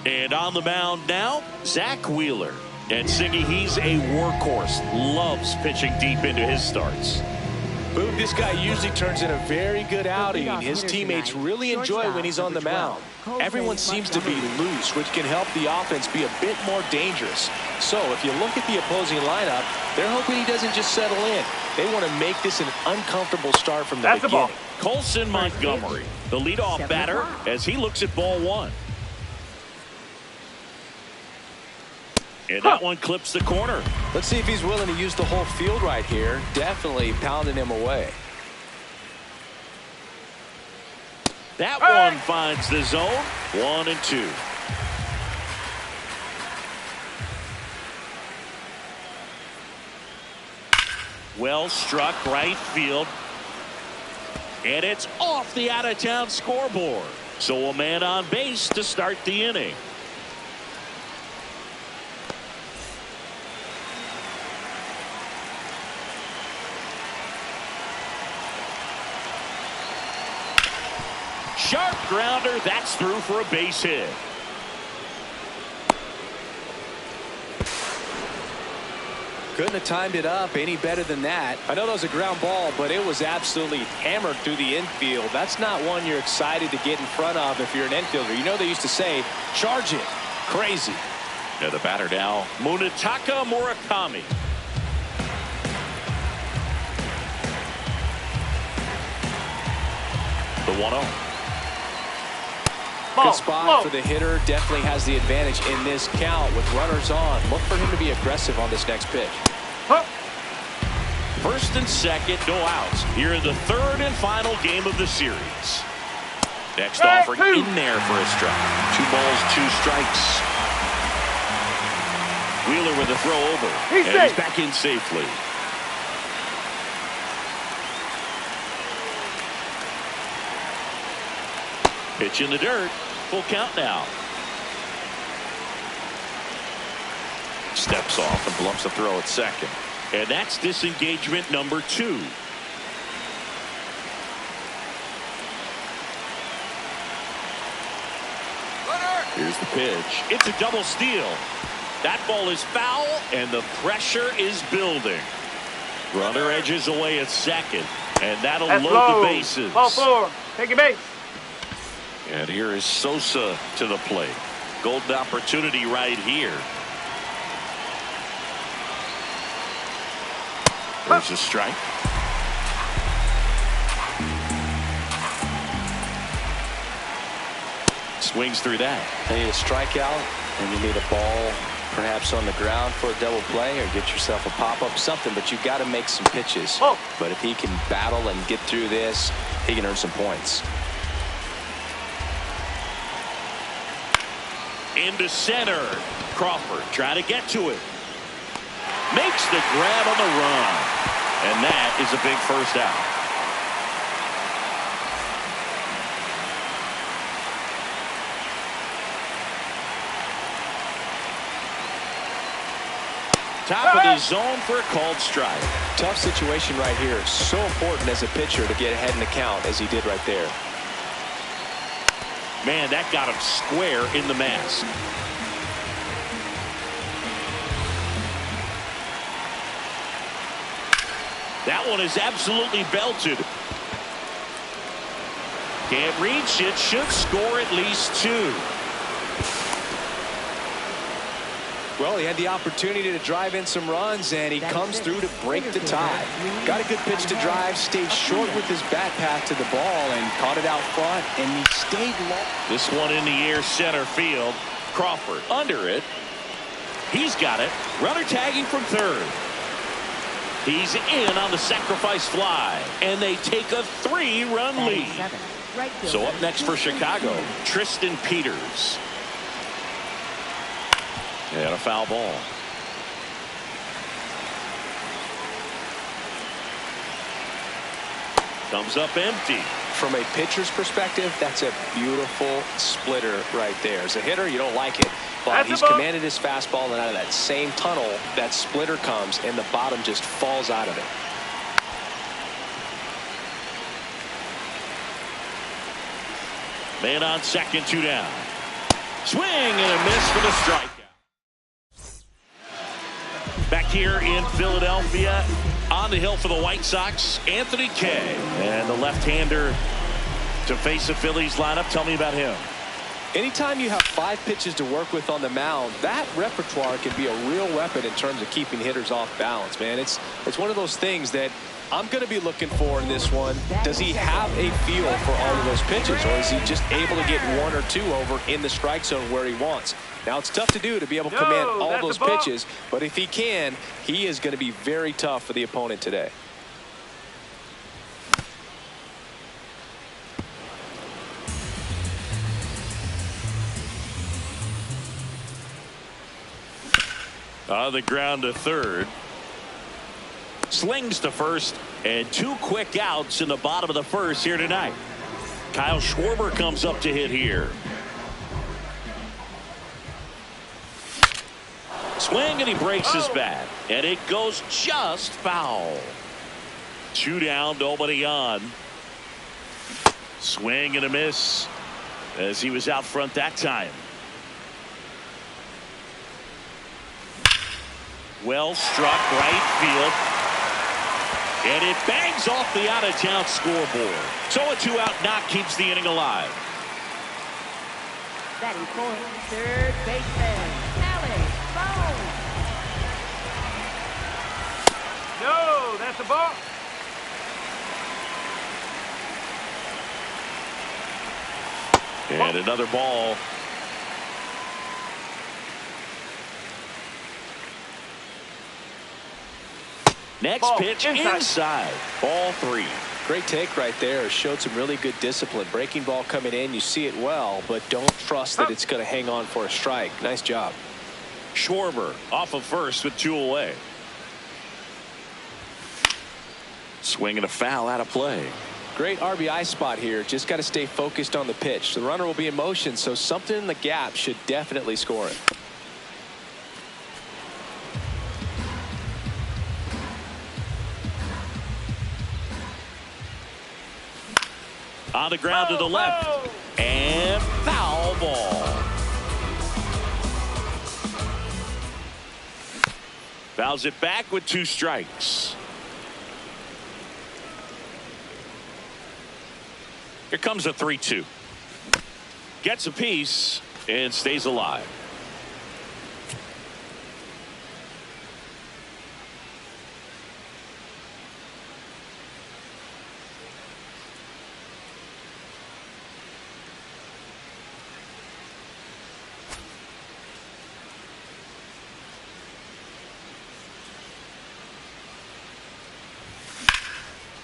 And on the mound now, Zach Wheeler. And Siggy, he's a workhorse. Loves pitching deep into his starts. Boog, this guy usually turns in a very good outing. His teammates really enjoy when he's on the mound. Everyone seems to be loose, which can help the offense be a bit more dangerous. So if you look at the opposing lineup, they're hoping he doesn't just settle in. They want to make this an uncomfortable start from the beginning. Colson Montgomery, the leadoff batter, as he looks at ball one. And that one clips the corner. Let's see if he's willing to use the whole field right here. Definitely pounding him away. That one finds the zone. 1-2. Well struck right field. And it's off the out-of-town scoreboard. So a man on base to start the inning. Sharp grounder, that's through for a base hit. Couldn't have timed it up any better than that. I know that was a ground ball, but it was absolutely hammered through the infield. That's not one you're excited to get in front of if you're an infielder. You know they used to say, charge it. Crazy. Now the batter now, Munetaka Murakami. The 1-0. Good spot for the hitter. Definitely has the advantage in this count with runners on. Look for him to be aggressive on this next pitch. First and second, no outs. Here in the third and final game of the series. Next offering in there for a strike. 2 balls, 2 strikes. Wheeler with a throw over. And he's back in safely. Pitch in the dirt. Full count now. Steps off and blumps a throw at second. And that's disengagement number 2. Here's the pitch. It's a double steal. That ball is foul, and the pressure is building. Runner edges away at second, and that'll load the bases. Ball 4. Take a base. And here is Sosa to the plate. Golden opportunity right here. There's a strike. Swings through that. You need a strikeout, and you need a ball perhaps on the ground for a double play, or get yourself a pop-up, something, but you've got to make some pitches. But if he can battle and get through this, he can earn some points. Into center. Crawford trying to get to it. Makes the grab on the run. And that is a big first out. Top of the zone for a called strike. Tough situation right here. So important as a pitcher to get ahead in the count as he did right there. Man, that got him square in the mask. That one is absolutely belted. Can't reach it. Should score at least 2. Well, he had the opportunity to drive in some runs, and he comes through to break the tie. Got a good pitch to drive, stayed short with his bat path to the ball, and caught it out front, and he stayed long. This one in the air, center field. Crawford under it. He's got it. Runner tagging from third. He's in on the sacrifice fly, and they take a 3-run lead. So up next for Chicago, Tristan Peters. And a foul ball. Comes up empty. From a pitcher's perspective, that's a beautiful splitter right there. As a hitter, you don't like it, but he's commanded his fastball, and out of that same tunnel, that splitter comes, and the bottom just falls out of it. Man on second, 2 down. Swing and a miss for the strikeout. Back here in Philadelphia, on the hill for the White Sox, Anthony Kay. And the left-hander to face the Phillies lineup. Tell me about him. Anytime you have 5 pitches to work with on the mound, that repertoire can be a real weapon in terms of keeping hitters off balance, man. It's one of those things that I'm going to be looking for in this one. Does he have a feel for all of those pitches, or is he just able to get 1 or 2 over in the strike zone where he wants? Now, it's tough to do to be able to command all those pitches, but if he can, he is going to be very tough for the opponent today. On the ground to third. Slings to first, and 2 quick outs in the bottom of the first here tonight. Kyle Schwarber comes up to hit here. Swing, and he breaks his bat, and it goes just foul. 2 down, nobody on. Swing and a miss as he was out front that time. Well struck, right field. And it bangs off the out-of-town scoreboard. So a 2-out knock keeps the inning alive. Batting for third baseman, Alex Bone. No, that's a ball. And another ball. Next pitch inside. Ball 3. Great take right there. Showed some really good discipline. Breaking ball coming in, you see it well, but don't trust that it's going to hang on for a strike. Nice job. Schwarber off of first with 2 away. Swing and a foul out of play. Great RBI spot here. Just got to stay focused on the pitch. The runner will be in motion, so something in the gap should definitely score it. On the ground to the left. And foul ball. Fouls it back with 2 strikes. Here comes a 3-2. Gets a piece and stays alive.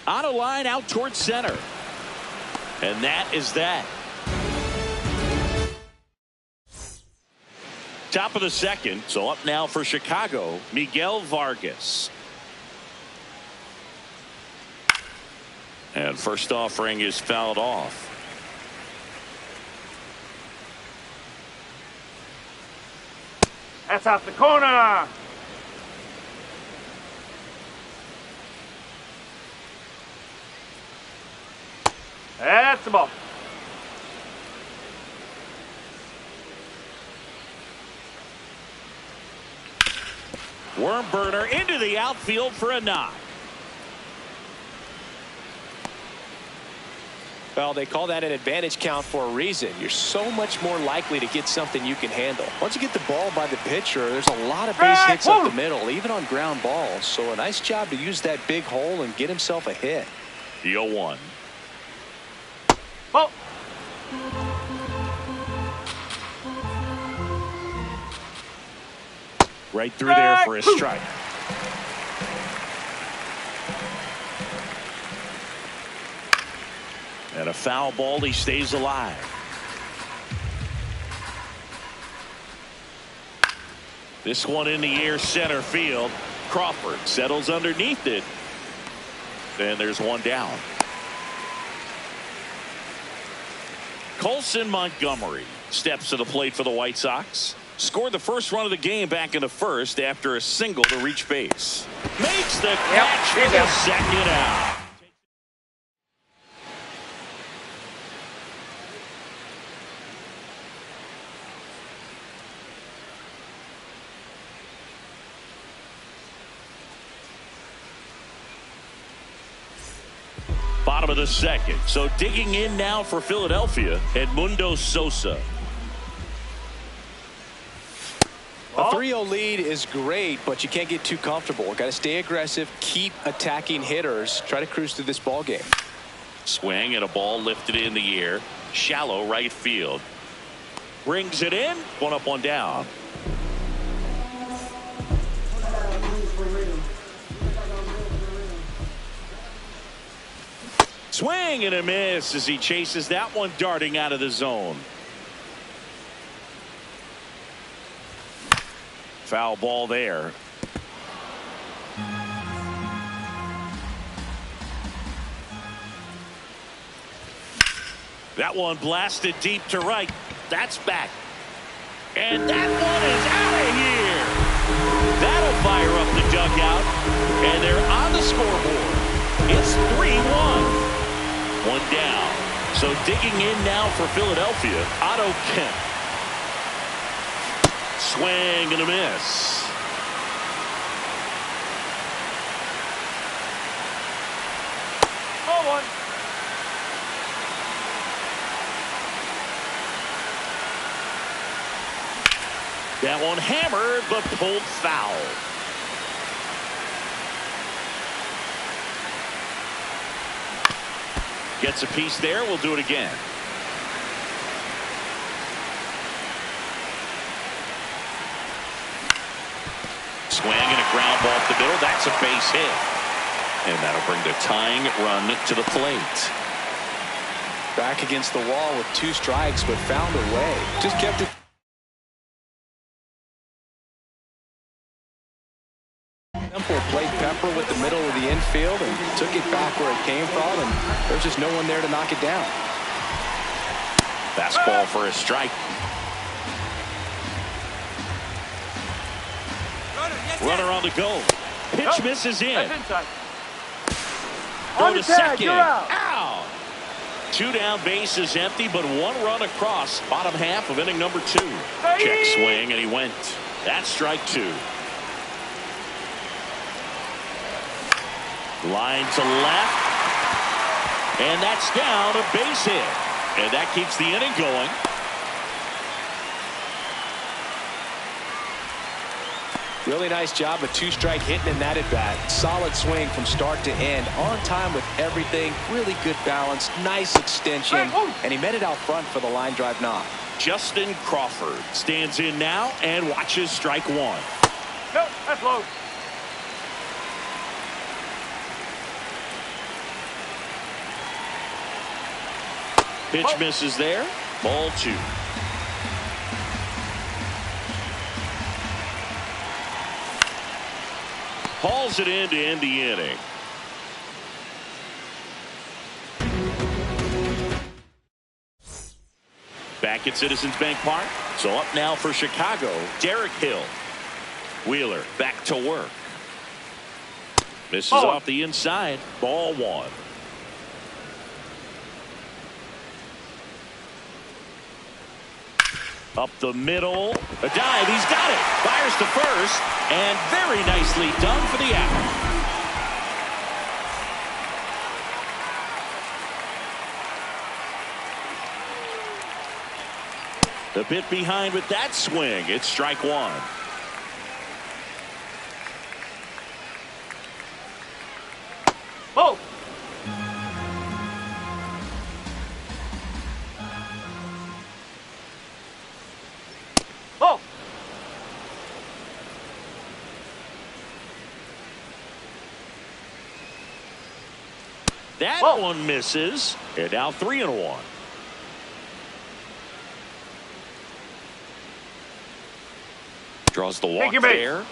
On a line out towards center. And that is that. Top of the second. So up now for Chicago, Miguel Vargas. And first offering is fouled off. That's out the corner. That's the ball. Worm burner into the outfield for a knock. Well, they call that an advantage count for a reason. You're so much more likely to get something you can handle. Once you get the ball by the pitcher, there's a lot of base hits up the middle, even on ground balls. So a nice job to use that big hole and get himself a hit. The 0-1. Oh. Right through there for a strike. And a foul ball. He stays alive. This one in the air, center field. Crawford settles underneath it. And there's one down. Colson Montgomery steps to the plate for the White Sox. Scored the first run of the game back in the first after a single to reach base. Makes the catch for the second out. Bottom of the second. So digging in now for Philadelphia, Edmundo Sosa. A 3-0 lead is great, but you can't get too comfortable. Got to stay aggressive, keep attacking hitters, try to cruise through this ball game. Swing and a ball lifted in the air. Shallow right field. Brings it in. One up, one down. Swing and a miss as he chases that one darting out of the zone. Foul ball there. That one blasted deep to right. That's back. And that one is out of here. That'll fire up the dugout. And they're on the scoreboard. It's 3-1. One down. So digging in now for Philadelphia, Otto Kemp. Swing and a miss. Ball one. That one hammered but pulled foul. Gets a piece there. We'll do it again. Swing and a ground ball up the middle. That's a base hit. And that'll bring the tying run to the plate. Back against the wall with 2 strikes, but found a way. Just kept it. Temple played Pepper with the middle of the infield and took it back where it came from, and there's just no one there to knock it down. Fastball for a strike. Runner on the go. Pitch misses in. That's inside. Throw On to the tag, second. you're out. Out. 2 down, bases empty, but 1 run across. Bottom half of inning number 2. Check swing, and he went. That's strike 2. Line to left. And that's down, a base hit. And that keeps the inning going. Really nice job, a 2-strike hitting in that at bat. Solid swing from start to end. On time with everything. Really good balance. Nice extension. And he met it out front for the line drive knock. Justin Crawford stands in now and watches strike 1. No, that's low. Pitch misses there. Ball 2. Hauls it in to end the inning. Back at Citizens Bank Park. So up now for Chicago, Derek Hill. Wheeler back to work. Misses off the inside. Ball 1. Up the middle. A dive. He's got it. Fires to first. And very nicely done for the out. A bit behind with that swing. It's strike 1. Oh. Oh. That one misses. And now 3-1. Draws the walk there.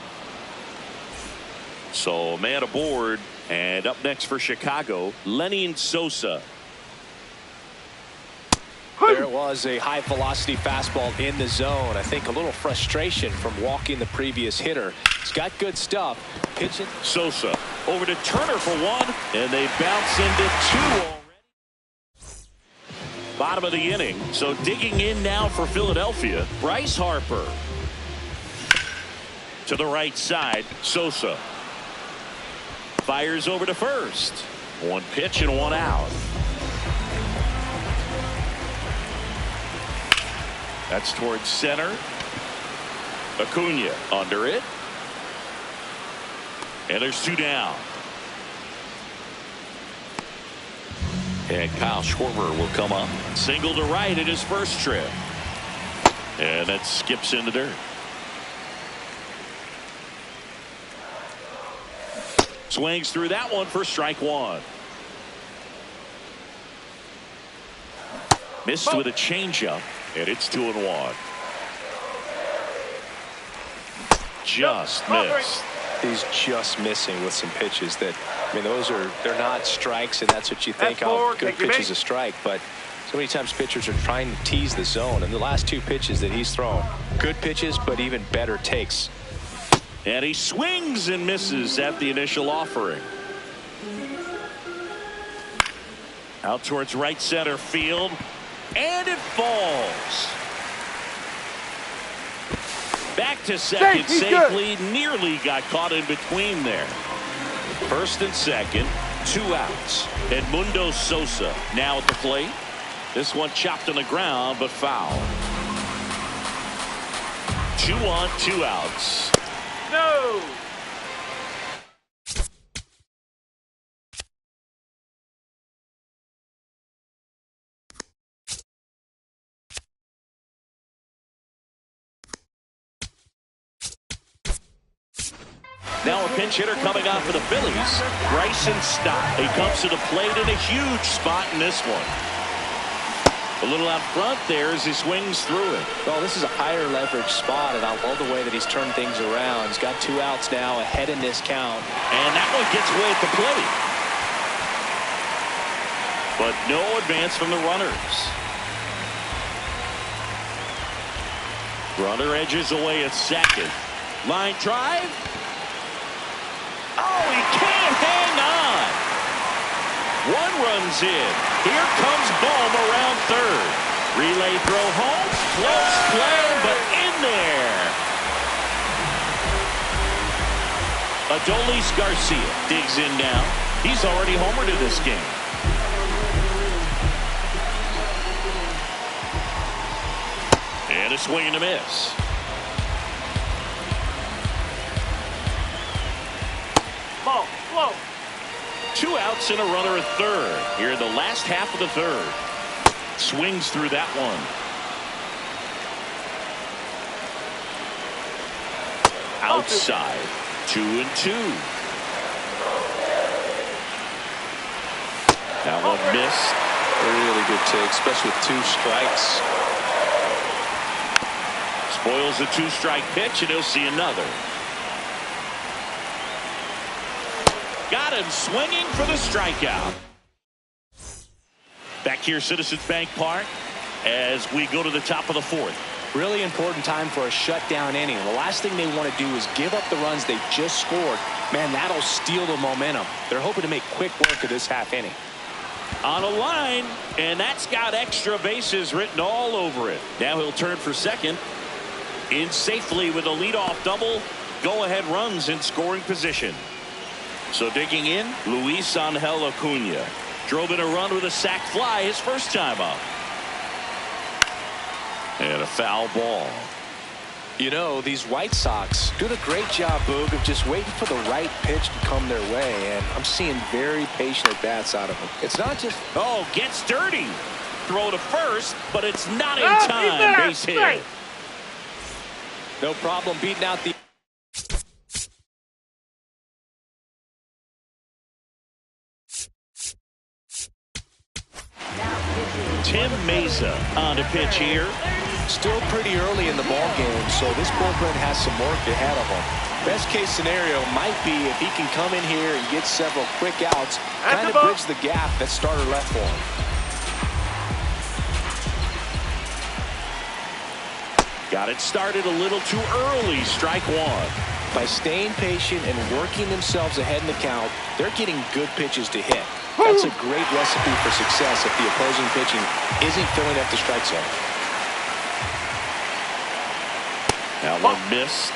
So man aboard. And up next for Chicago, Lenny Sosa. There was a high velocity fastball in the zone. I think a little frustration from walking the previous hitter. He's got good stuff. Pitching. Sosa over to Turner for 1, and they bounce into 2 already. Bottom of the inning. So digging in now for Philadelphia, Bryce Harper. To the right side, Sosa. Fires over to first. One pitch and one out. That's towards center. Acuna under it. And there's two down. And Kyle Schwarber will come up. Single to right at his first trip. And that skips in the dirt. Swings through that one for strike one. Missed with a changeup, and it's 2-1. Just missed. He's just missing with some pitches that, I mean, they're not strikes, and that's what you think. Oh, good pitch is a strike, but so many times pitchers are trying to tease the zone, and the last two pitches that he's thrown, good pitches, but even better takes. And he swings and misses at the initial offering. Out towards right center field, and it falls. Back to second safely. Nearly got caught in between there. First and second, 2 outs. Edmundo Sosa now at the plate. This one chopped on the ground, but foul. 2 on, 2 outs. No. Now a pinch hitter coming on for the Phillies, Bryson Stott. He comes to the plate in a huge spot in this one. A little out front there as he swings through it. Well, this is a higher leverage spot, and I love the way that he's turned things around. He's got 2 outs now, ahead in this count. And that one gets away at the plate. But no advance from the runners. Runner edges away at second. Line drive. Oh, he can't hang on. 1 run's in. Here comes Bohm around third. Relay throw home. Close play, but in there. Adolis Garcia digs in now. He's already homered in this game. And a swing and a miss. Ball, slow. 2 outs and a runner at third. Here in the last half of the third. Swings through that one. Outside. 2-2. That one missed. Really good take, especially with 2 strikes. Spoils a 2-strike pitch, and he'll see another. Got him swinging for the strikeout. Back here, Citizens Bank Park, as we go to the top of the 4th. Really important time for a shutdown inning. The last thing they want to do is give up the runs they just scored. Man, that'll steal the momentum. They're hoping to make quick work of this half inning. On a line, and that's got extra bases written all over it. Now he'll turn for second. In safely with a leadoff double. Go-ahead runs in scoring position. So digging in, Luis Angel Acuna. Drove in a run with a sac fly his first time up. And a foul ball. You know, these White Sox do a great job, Boog, of just waiting for the right pitch to come their way. And I'm seeing very patient at-bats out of them. It's not just... Oh, gets dirty. Throw to first, but it's not in time. Base hit. No problem beating out the... Tim Mesa on to pitch here. Still pretty early in the ball game, so this bullpen has some work ahead of him. Best case scenario might be if he can come in here and get several quick outs, kind of bridge the gap that starter left for him. Got it started a little too early. Strike 1. By staying patient and working themselves ahead in the count, they're getting good pitches to hit. That's a great recipe for success if the opposing pitching isn't filling up the strike zone. That one missed.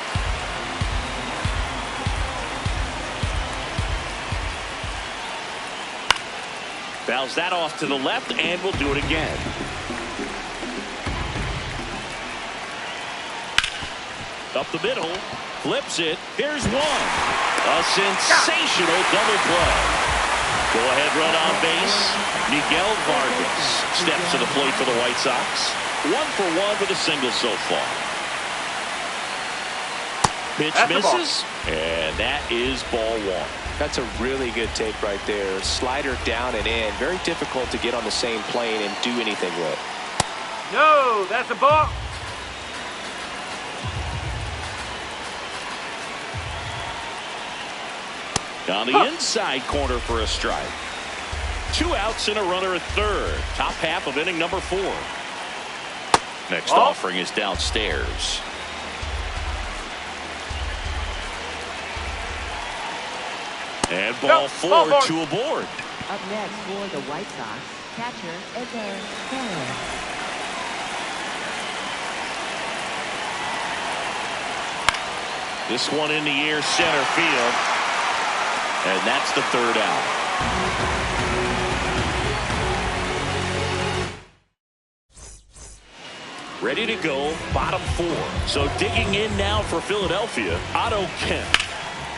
Fouls that off to the left, and will do it again. Up the middle, flips it. There's one. A sensational double play. Go-ahead run on base. Miguel Vargas steps to the plate for the White Sox. 1 for 1 with a single so far. Pitch misses, and that is ball 1. That's a really good take right there. Slider down and in. Very difficult to get on the same plane and do anything with. No, that's a ball. On the inside corner for a strike. 2 outs and a runner at third. Top half of inning number 4. Next offering is downstairs. And ball 4 to aboard. Up next for the White Sox, catcher Edgar Perez. This one in the air, center field. And that's the 3rd out. Ready to go, bottom 4. So digging in now for Philadelphia, Otto Kemp.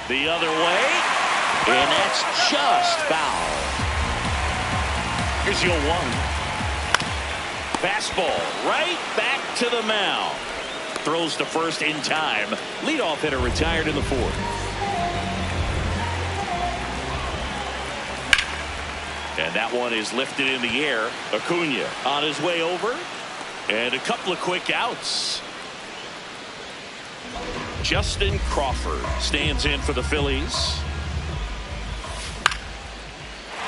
The other way, and that's just foul. Here's your 1. Fastball right back to the mound. Throws to first in time. Leadoff hitter retired in the 4th. And that one is lifted in the air. Acuna on his way over. And a couple of quick outs. Justin Crawford stands in for the Phillies.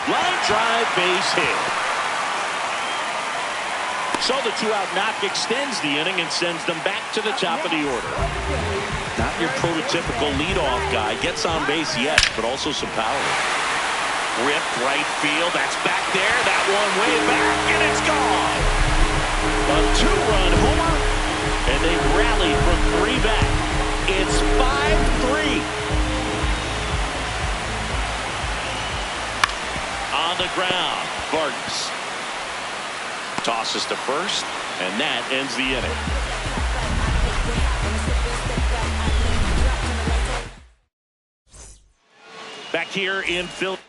Line drive, base hit. So the 2-out knock extends the inning and sends them back to the top of the order. Not your prototypical leadoff guy. Gets on base, yes, but also some power. Ripped right field. That's back there. That one way back, and it's gone. A 2-run homer, and they rally from 3 back. It's 5-3. On the ground, Vargas tosses to first, and that ends the inning. Back here in Philadelphia,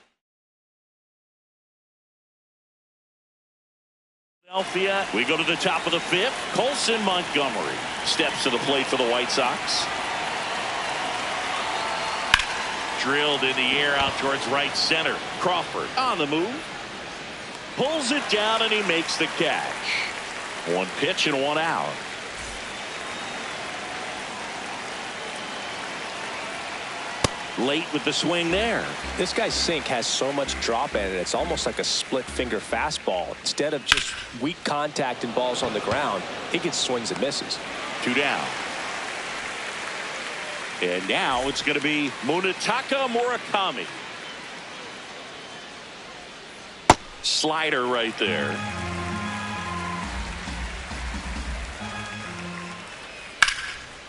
we go to the top of the 5th. Colson Montgomery steps to the plate for the White Sox. Drilled in the air out towards right center. Crawford on the move. Pulls it down, and he makes the catch. 1 pitch and 1 out. Late with the swing there. This guy's sink has so much drop in it. It's almost like a split finger fastball. Instead of just weak contact and balls on the ground, he gets swings and misses. 2 down. And now it's going to be Munetaka Murakami. Slider right there.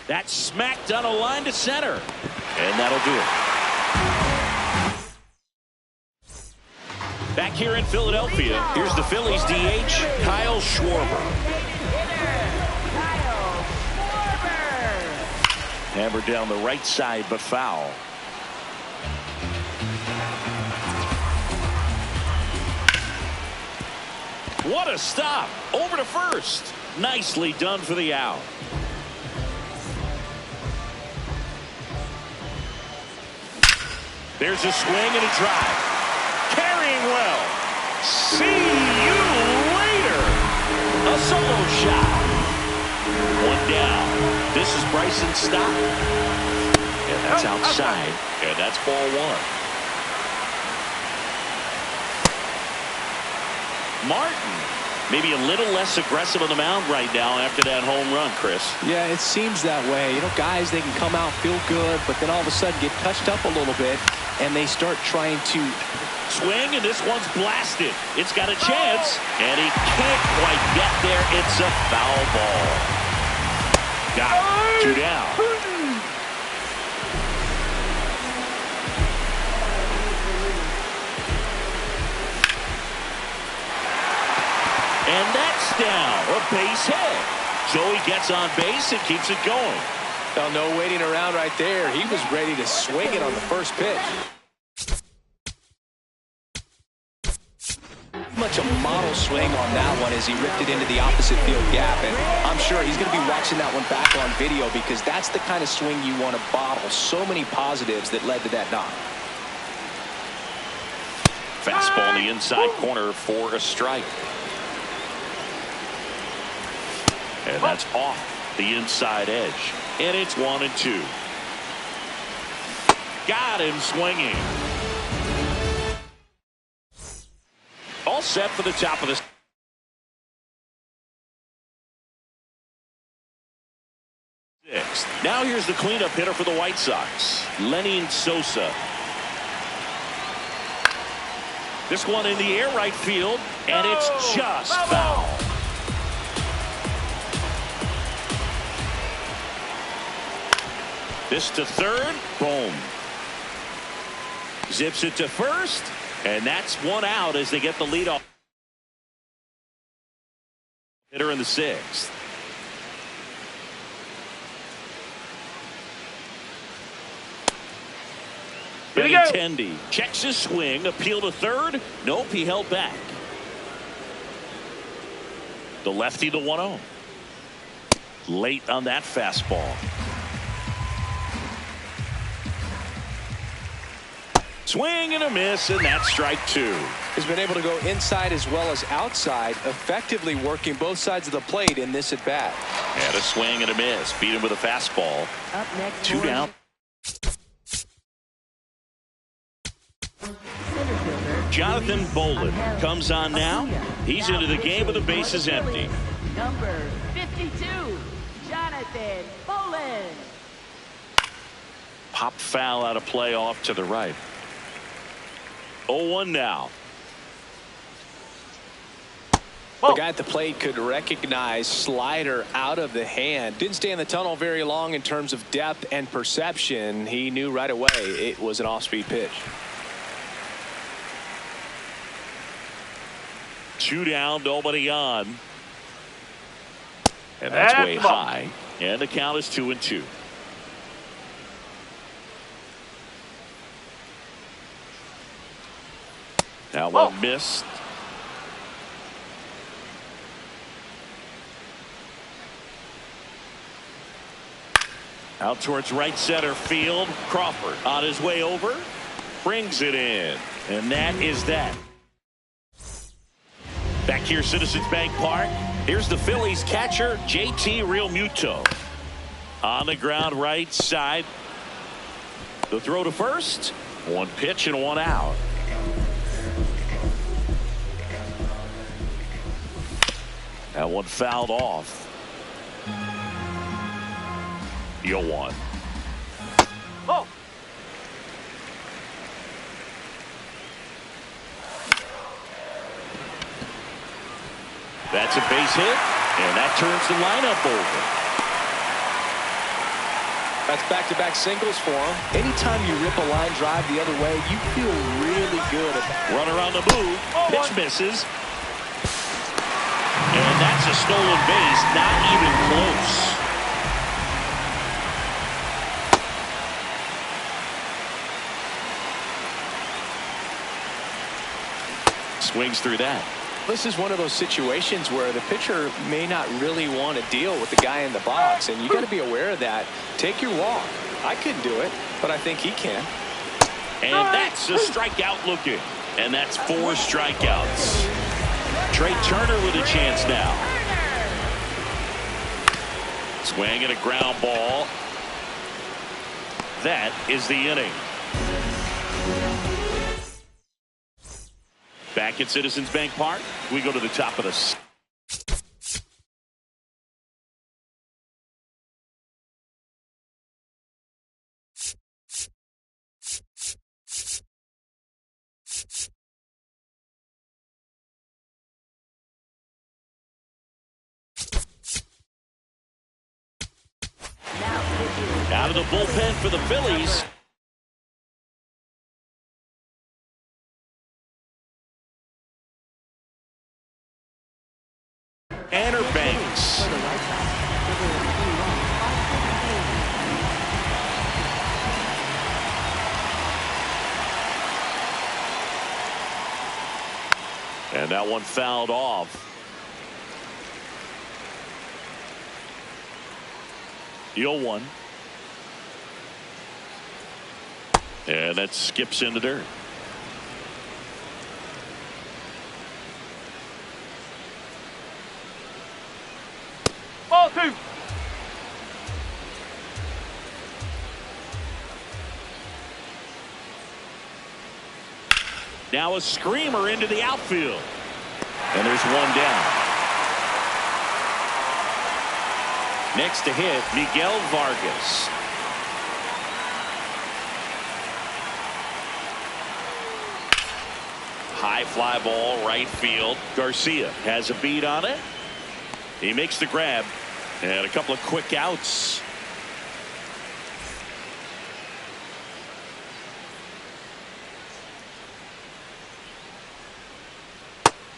That's smacked on a line to center. And that'll do it. Back here in Philadelphia, here's the Phillies DH, Kyle Schwarber. Hammered down the right side, but foul. What a stop. Over to first. Nicely done for the out. There's a swing and a drive. Carrying well. See you later. A solo shot. 1 down. This is Bryson Stott. And that's outside. And that's ball 1. Martin, maybe a little less aggressive on the mound right now after that home run, Chris. Yeah, it seems that way. You know, guys, they can come out, feel good, but then all of a sudden get touched up a little bit, and they start trying to swing, and this one's blasted. It's got a chance, and he can't quite get there. It's a foul ball. Got it. 2 down. And that's down. A base hit. So he gets on base and keeps it going. Well, no waiting around right there. He was ready to swing it on the first pitch. Much a model swing on that one as he ripped it into the opposite field gap, and I'm sure he's going to be watching that one back on video because that's the kind of swing you want to bottle. So many positives that led to that knock. Fastball in the inside corner for a strike. And that's off the inside edge. And it's 1-2. Got him swinging. All set for the top of the sixth. Now here's the cleanup hitter for the White Sox, Lenny Sosa. This one in the air right field, and it's just foul. This to third, boom. Zips it to first, and that's one out as they get the lead off. Hitter in the sixth. Benintendi checks his swing, appeal to third. Nope, he held back. The lefty, the 1-0. Late on that fastball. Swing and a miss, and that's strike two. He's been able to go inside as well as outside, effectively working both sides of the plate in this at bat. And a swing and a miss. Beat him with a fastball. Up next, 2 down. Jonathan Bolin comes on now. He's into the game with the bases empty. Number 52, Jonathan Bolin. Pop foul out of play off to the right. 0-1 now. The guy at the plate could recognize slider out of the hand. Didn't stay in the tunnel very long in terms of depth and perception. He knew right away it was an off-speed pitch. 2 down, nobody on. And that's way high. And the count is 2-2. Now one missed. Out towards right center field. Crawford on his way over. Brings it in. And that is that. Back here, Citizens Bank Park. Here's the Phillies catcher, JT Realmuto. On the ground right side. The throw to first. One pitch and one out. That one fouled off. 0-1. Oh. That's a base hit, and that turns the lineup over. That's back-to-back singles for him. Anytime you rip a line drive the other way, you feel really good about it. Runner on the move. Pitch misses. And that's a stolen base, not even close. Swings through that. This is one of those situations where the pitcher may not really want to deal with the guy in the box, and you got to be aware of that. Take your walk. I couldn't do it, but I think he can. And that's a strikeout looking. And that's 4 strikeouts. Trey Turner with a chance now. Swing and a ground ball. That is the inning. Back at Citizens Bank Park, we go to the top of the out of the bullpen for the Phillies. And that one fouled off. The 0-1. And that skips into dirt. Ball 2. Now a screamer into the outfield. And there's one down. Next to hit, Miguel Vargas. High fly ball, right field. Garcia has a beat on it. He makes the grab. And a couple of quick outs.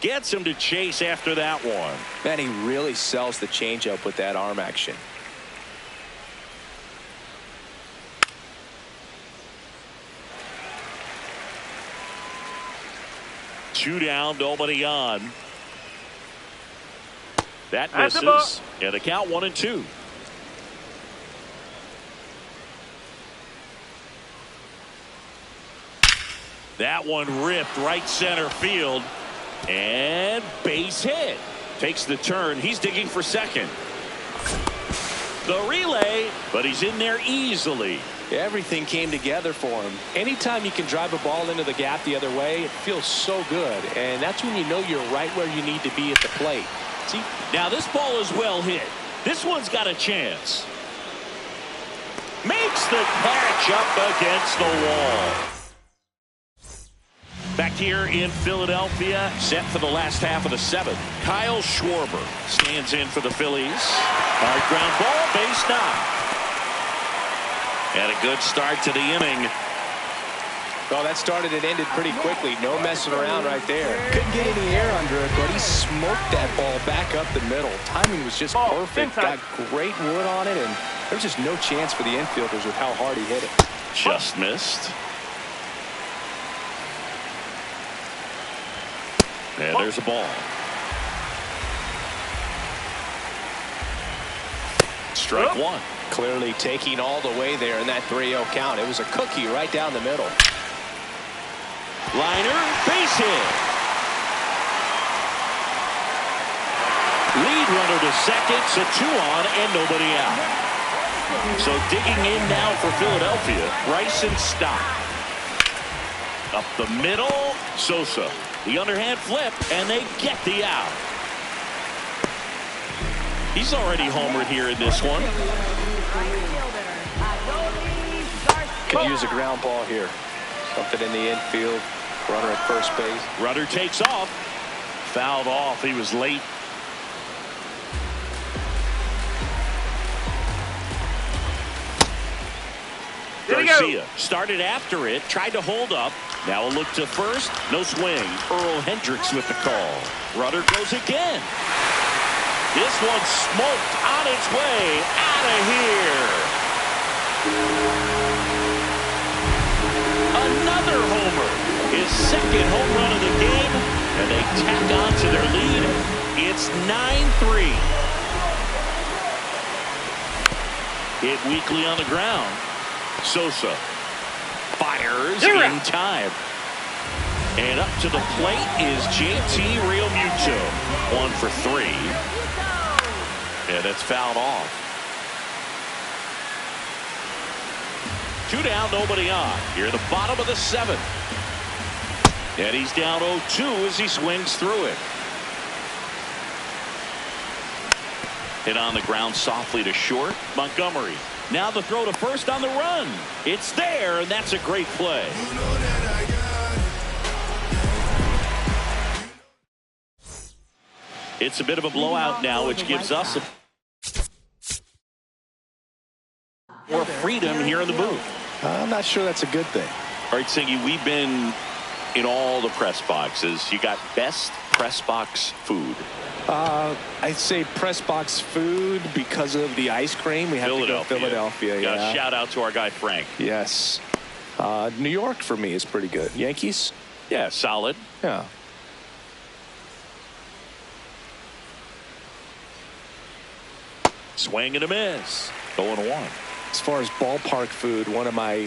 Gets him to chase after that one. Man, he really sells the changeup with that arm action. Two down, nobody on. That misses. And the count 1-2. That one ripped right center field. And base hit. Takes the turn. He's digging for second. The relay, but he's in there easily. Everything came together for him. Anytime you can drive a ball into the gap the other way, it feels so good. And that's when you know you're right where you need to be at the plate. See? Now this ball is well hit. This one's got a chance. Makes the catch up against the wall. Back here in Philadelphia, set for the last half of the 7th. Kyle Schwarber stands in for the Phillies. Hard ground ball, base knock. And a good start to the inning. Well, that started and ended pretty quickly. No messing around right there. Couldn't get any air under it, but he smoked that ball back up the middle. Timing was just perfect. Got great wood on it, and there was just no chance for the infielders with how hard he hit it. Just missed. And there's a ball. Strike one. Clearly taking all the way there in that 3-0 count. It was a cookie right down the middle. Liner, base hit. Lead runner to second, so 2 on and nobody out. So digging in now for Philadelphia, Bryson Stott. Up the middle, Sosa. The underhand flip, and they get the out. He's already homered here in this one. Could use a ground ball here. Something in the infield. Runner at first base. Runner takes off. Fouled off. He was late. Garcia started after it, tried to hold up. Now a look to first, no swing. Earl Hendricks with the call. Runner goes again. This one smoked on its way out of here. Another homer. His second home run of the game, and they tack on to their lead. It's 9-3. Hit weakly on the ground. Sosa fires in time. And up to the plate is JT Realmuto. 1 for 3. And it's fouled off. 2 down, nobody on. Here at the bottom of the 7th. And he's down 0-2 as he swings through it. Hit on the ground softly to short. Montgomery. Now the throw to first on the run. It's there, and that's a great play. It's a bit of a blowout now, which gives us more freedom here in the booth. I'm not sure that's a good thing. All right, Singy, we've been in all the press boxes. You got best press box food. I'd say press box food because of the ice cream. We have to go Philadelphia. Yeah. Shout out to our guy Frank. Yes. New York for me is pretty good. Yankees? Yeah, solid. Yeah. Swing and a miss. 0-1. As far as ballpark food, one of my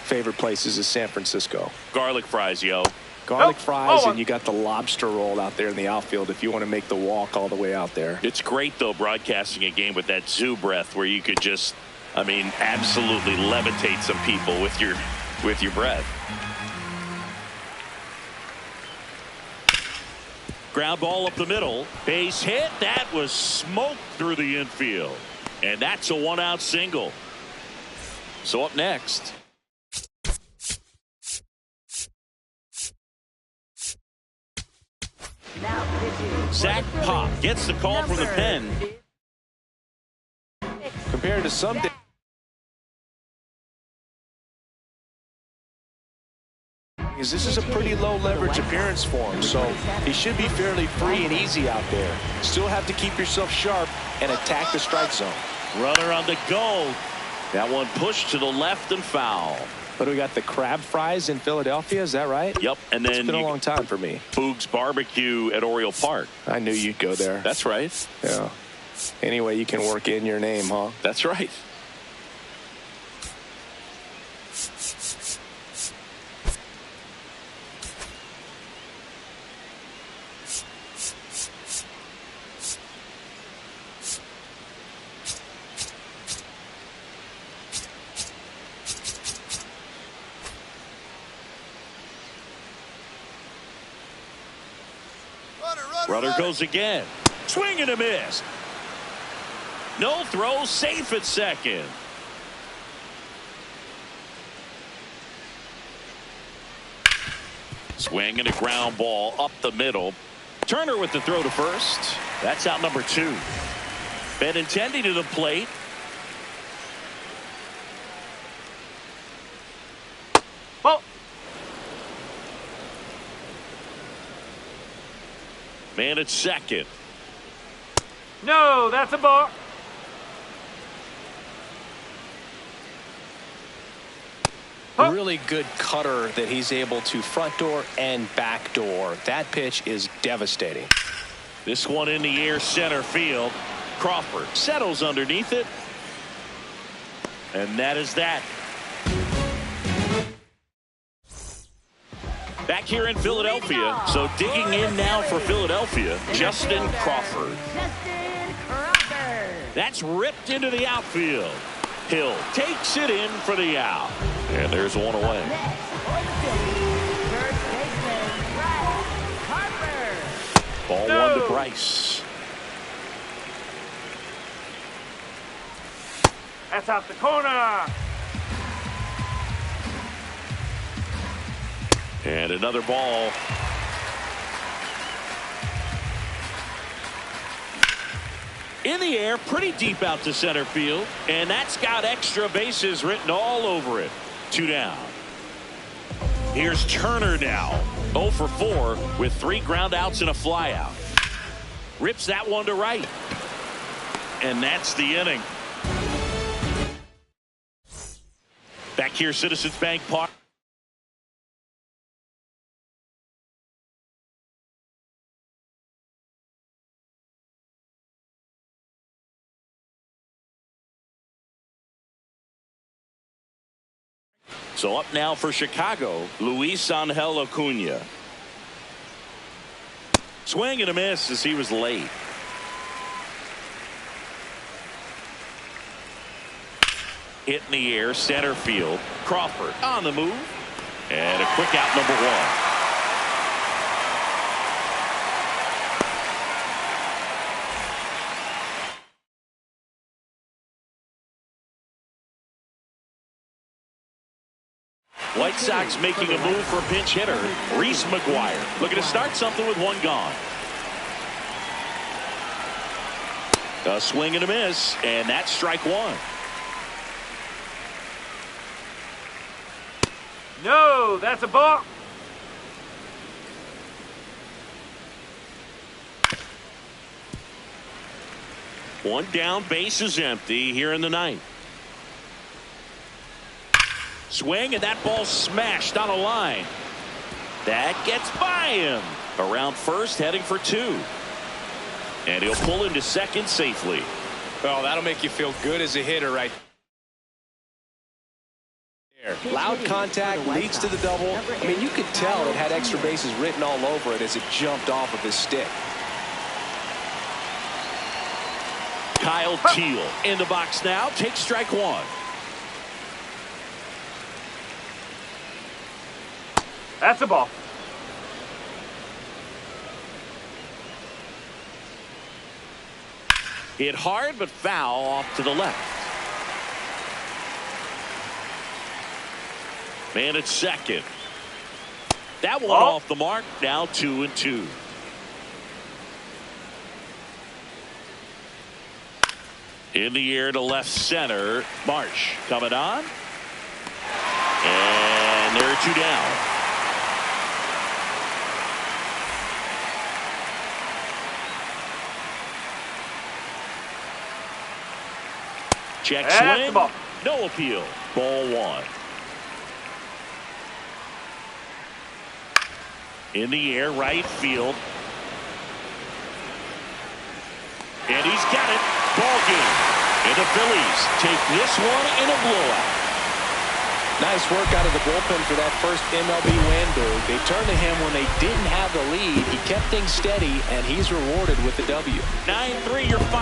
favorite places is San Francisco. Garlic fries, yo. Garlic fries, and you got the lobster roll out there in the outfield if you want to make the walk all the way out there. It's great, though, broadcasting a game with that zoo breath where you could just, I mean, absolutely levitate some people with your breath. Ground ball up the middle. Base hit. That was smoked through the infield. And that's a one-out single. So up next. Zach Pop gets the call from the pen. Compared to some days, this is a pretty low leverage appearance for him, so he should be fairly free and easy out there. Still have to keep yourself sharp and attack the strike zone. Runner on the go. That one pushed to the left and foul. But we got the crab fries in Philadelphia, is that right? Yep, and then it's been a long time for me. Boog's Barbecue at Oriole Park. I knew you'd go there. That's right. Yeah. Anyway, you can work in your name, huh? That's right. Runner goes again. Swing and a miss. No throw, safe at second. Swing and a ground ball up the middle. Turner with the throw to first. That's out number 2. Benintendi to the plate. Ball. Man at second. No, that's a ball. Really good cutter that he's able to front door and back door. That pitch is devastating. This one in the air, center field. Crawford settles underneath it. And that is that. Back here in Philadelphia, so digging in now for Philadelphia, Justin Crawford. That's ripped into the outfield. Hill takes it in for the out. And there's one away. Ball one to Bryce. That's out the corner. And another ball. In the air, pretty deep out to center field. And that's got extra bases written all over it. 2 down. Here's Turner now. 0 for 4 with 3 ground outs and a fly out. Rips that one to right. And that's the inning. Back here, Citizens Bank Park. So up now for Chicago, Luis Angel Acuna. Swing and a miss as he was late. Hit in the air, center field. Crawford on the move. And a quick out, number 1. White Sox making a move for pinch hitter Reese McGuire. Looking to start something with 1 gone. A swing and a miss, and that's strike 1. No, that's a ball. One down, base is empty here in the 9th. Swing, and that ball smashed on a line. That gets by him. Around first, heading for 2. And he'll pull into second safely. Oh, that'll make you feel good as a hitter right there. Loud contact leads to the double. I mean, you could tell it had extra bases written all over it as it jumped off of his stick. Kyle Teal in the box now. Takes strike one. That's a ball. Hit hard but foul off to the left. Man at second. That one off the mark. Now 2-2. In the air to left center. Marsh coming on. And there are two down. Check swing. No appeal. Ball one. In the air, right field. And he's got it. Ball game. And the Phillies take this one in a blowout. Nice work out of the bullpen for that first MLB win, Boog. They turned to him when they didn't have the lead. He kept things steady, and he's rewarded with the W. 9-3 your final.